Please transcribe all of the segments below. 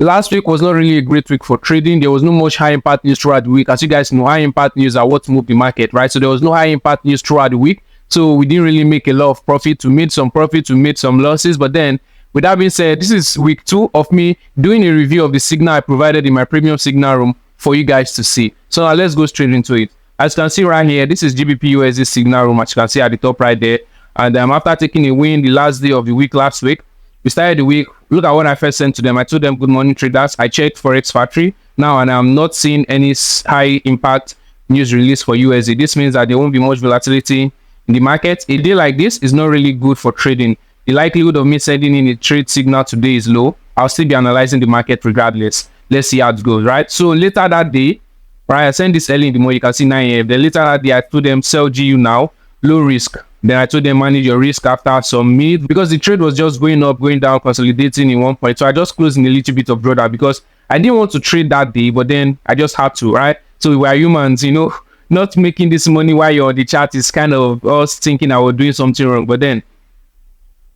Last week was not really a great week for trading. There was no much high impact news throughout the week. As you guys know, high impact news are what move the market, right? So there was no high impact news throughout the week. So we didn't really make a lot of profit. We made some profit, we made some losses. But then, with that being said, this is week 2 of me doing a review of the signal I provided in my premium signal room for you guys to see. So now let's go straight into it. As you can see right here, this is GBP USD signal room, as you can see at the top right there. And after taking a win the last day of the week last week, we started the week. Look at what I first sent to them. I told them, good morning traders. I checked Forex Factory now, and I'm not seeing any high impact news release for USD. This means that there won't be much volatility in the market. A day like this is not really good for trading. The likelihood of me sending in a trade signal today is low. I'll still be analyzing the market regardless. Let's see how it goes, right? So later that day, right, I sent this early in the morning. You can see 9 a.m. Then later that day, I told them sell GU now, low risk. Then I told them manage your risk after some minutes, because the trade was just going up, going down, consolidating in one point. So I just closed in a little bit of drawdown because I didn't want to trade that day, but then I just had to, right? So we were humans, you know, not making this money while you're on the chart is kind of us thinking I was doing something wrong. But then,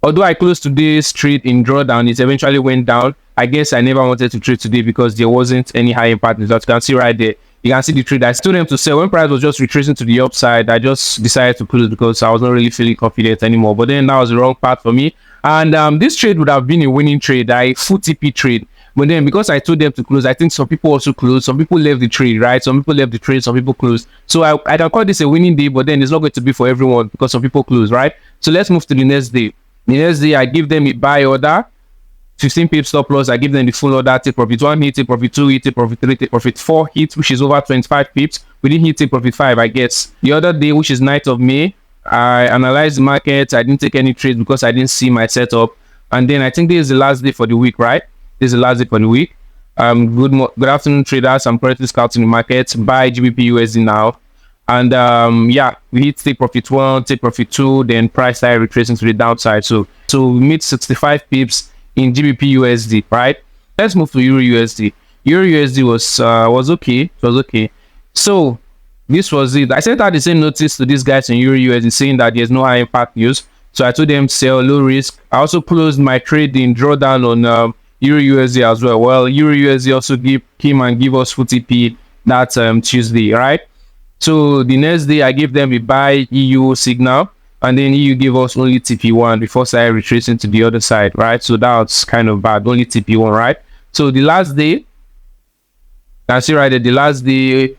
although I closed today's trade in drawdown, it eventually went down. I guess I never wanted to trade today because there wasn't any high impact results. You can see right there. You can see the trade. I told them to sell when price was just retracing to the upside. I just decided to close because I was not really feeling confident anymore. But then that was the wrong path for me. And this trade would have been a winning trade, a full TP trade. But then because I told them to close, I think some people also closed. Some people left the trade, right? Some people left the trade, some people closed. So I can call this a winning day, but then it's not going to be for everyone because some people closed, right? So let's move to the next day. The next day, I give them a buy order. 15 pips stop loss. I give them the full order. Take profit 1 hit, take profit 2 hit, take profit 3, take profit 4 hits, which is over 25 pips. We didn't hit take profit 5, I guess. The other day, which is 9th of May, I analyzed the market. I didn't take any trades because I didn't see my setup. And then I think this is the last day for the week, right? This is the last day for the week. Good afternoon, traders. I'm currently scouting the market. Buy GBP USD now. And yeah, we hit take profit 1, take profit 2, then price started retracing to the downside. So we made 65 pips in GBP USD, right? Let's move to EUR USD. EUR USD was okay. It was okay. So this was it. I sent out the same notice to these guys in EUR USD saying that there's no high impact news. So I told them sell, low risk. I also closed my trade in drawdown on EUR USD as well. Well, EUR USD also came and give us full TP that Tuesday, right? So the next day I gave them a buy EU signal, and then EU gave us only TP1 before started retracing to the other side, right? So that's kind of bad, only TP1, right? So the last day, I see right there, the last day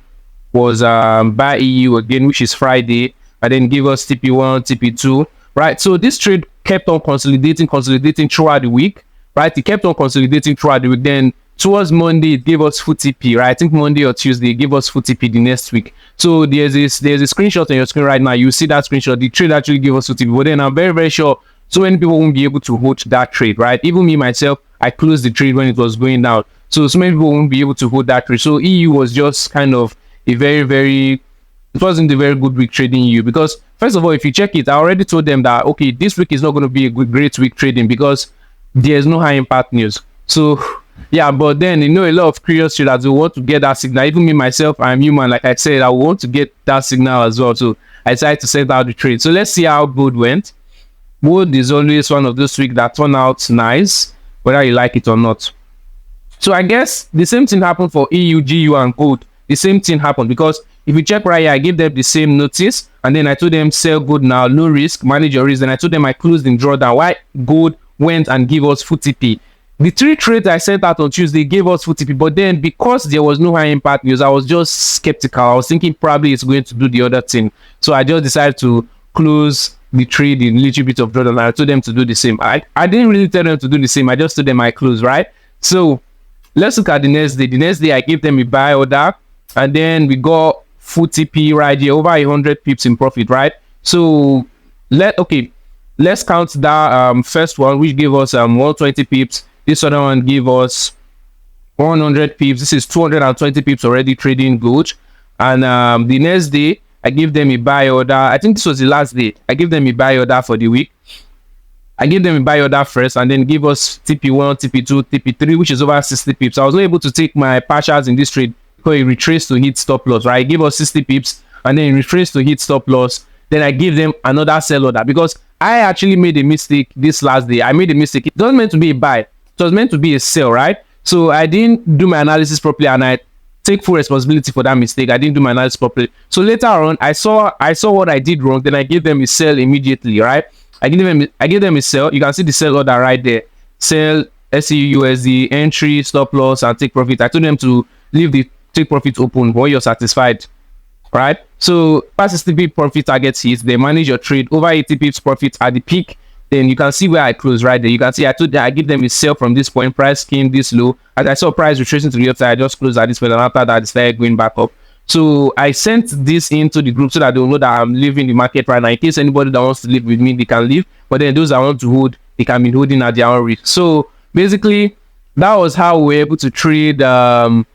was buy EU again, which is Friday, and then give us TP1, TP2, right? So this trade kept on consolidating throughout the week, right? It kept on consolidating throughout the week. Then towards Monday, it gave us full TP, right? I think Monday or Tuesday, it gave us full TP the next week. So there's a screenshot on your screen right now. You see that screenshot. The trade actually gave us full TP. But then I'm very, very sure so many people won't be able to hold that trade, right? Even me, myself, I closed the trade when it was going down. So many people won't be able to hold that trade. So EU was just kind of a it wasn't a very good week trading EU, because first of all, if you check it, I already told them that, okay, this week is not going to be a great week trading because there's no high impact news. So yeah, but then you know, a lot of curious traders will want to get that signal. Even me myself, I'm human, like I said, I want to get that signal as well. So I decided to send out the trade. So let's see how gold went. Gold is always one of those weeks that turn out nice, whether you like it or not. So I guess the same thing happened for EU, GU, and gold. The same thing happened, because if you check right here, I gave them the same notice, and then I told them sell gold now, no risk, manage your risk. And I told them I closed in drawdown. Why gold went and give us full TP. The 3 trades I sent out on Tuesday gave us full TP, but then because there was no high impact news, I was just skeptical. I was thinking probably it's going to do the other thing. So I just decided to close the trade in a little bit of drawdown. I told them to do the same. I didn't really tell them to do the same. I just told them I closed, right? So let's look at the next day. The next day I gave them a buy order, and then we got full TP right here, over 100 pips in profit, right? So let's count that first one, which gave us 120 pips. This other one gave us 100 pips. This is 220 pips already trading good. And the next day, I gave them a buy order. I think this was the last day. I gave them a buy order for the week. I gave them a buy order first, and then give us TP1, TP2, TP3, which is over 60 pips. I was not able to take my partials in this trade because it retraced to hit stop loss, right? I gave us 60 pips, and then it retraced to hit stop loss. Then I gave them another sell order because I actually made a mistake this last day. I made a mistake. It wasn't meant to be a buy. It was meant to be a sell, right? So I didn't do my analysis properly, and I take full responsibility for that mistake. I didn't do my analysis properly. So later on, I saw what I did wrong. Then I gave them a sell immediately, right? I gave them a sell. You can see the sell order right there. Sell SEU USD, entry, stop loss, and take profit. I told them to leave the take profit open when you're satisfied, right? So past 60 pip profit targets hit. They manage your trade over 80 pips profit at the peak. Then you can see where I close right there. You can see I give them a sell from this point. Price came this low. As I saw price retracing to the upside, I just closed at this point, and after that, it started going back up. So I sent this into the group so that they'll know that I'm leaving the market right now. In case anybody that wants to leave with me, they can leave. But then those that want to hold, they can be holding at their own risk. So basically, that was how we were able to trade EUR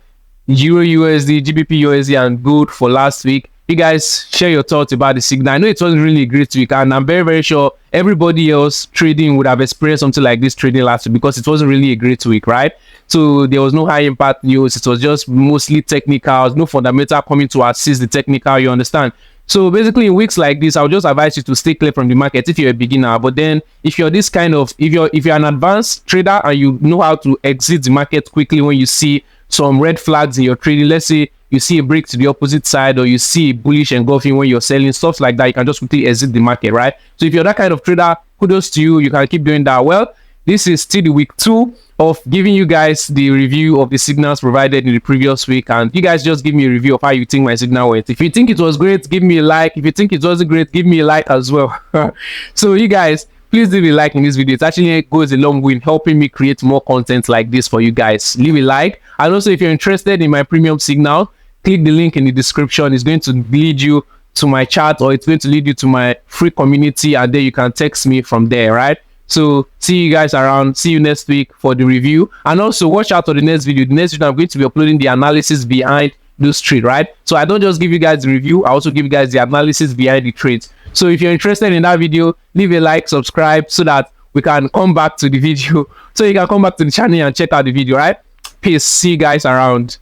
USD, GBP USD, and gold for last week. You guys share your thoughts about the signal. I know it wasn't really a great week, and I'm very sure everybody else trading would have experienced something like this trading last week, because it wasn't really a great week, right? So there was no high impact news. It was just mostly technicals, no fundamental coming to assist the technical, you understand? So basically, in weeks like this, I would just advise you to stay clear from the market if you're a beginner. But then if you're this kind of, if you're an advanced trader and you know how to exit the market quickly when you see some red flags in your trading, let's say you see a break to the opposite side, or you see bullish engulfing when you're selling, stuff like that, you can just quickly exit the market, right? So if you're that kind of trader, kudos to you. You can keep doing that. Well, this is still the week 2 of giving you guys the review of the signals provided in the previous week, and you guys just give me a review of how you think my signal went. If you think it was great, give me a like. If you think it wasn't great, give me a like as well. So you guys, please leave a like in this video. It actually goes a long way in helping me create more content like this for you guys. Leave a like. And also, if you're interested in my premium signal, click the link in the description. It's going to lead you to my chat, or it's going to lead you to my free community, and then you can text me from there, right? So see you guys around. See you next week for the review, and also watch out for the next video. The next video, I'm going to be uploading the analysis behind those trades, right? So I don't just give you guys the review, I also give you guys the analysis behind the trades. So if you're interested in that video, leave a like, subscribe, so that we can come back to the video, so you can come back to the channel and check out the video, right? Peace. See you guys around.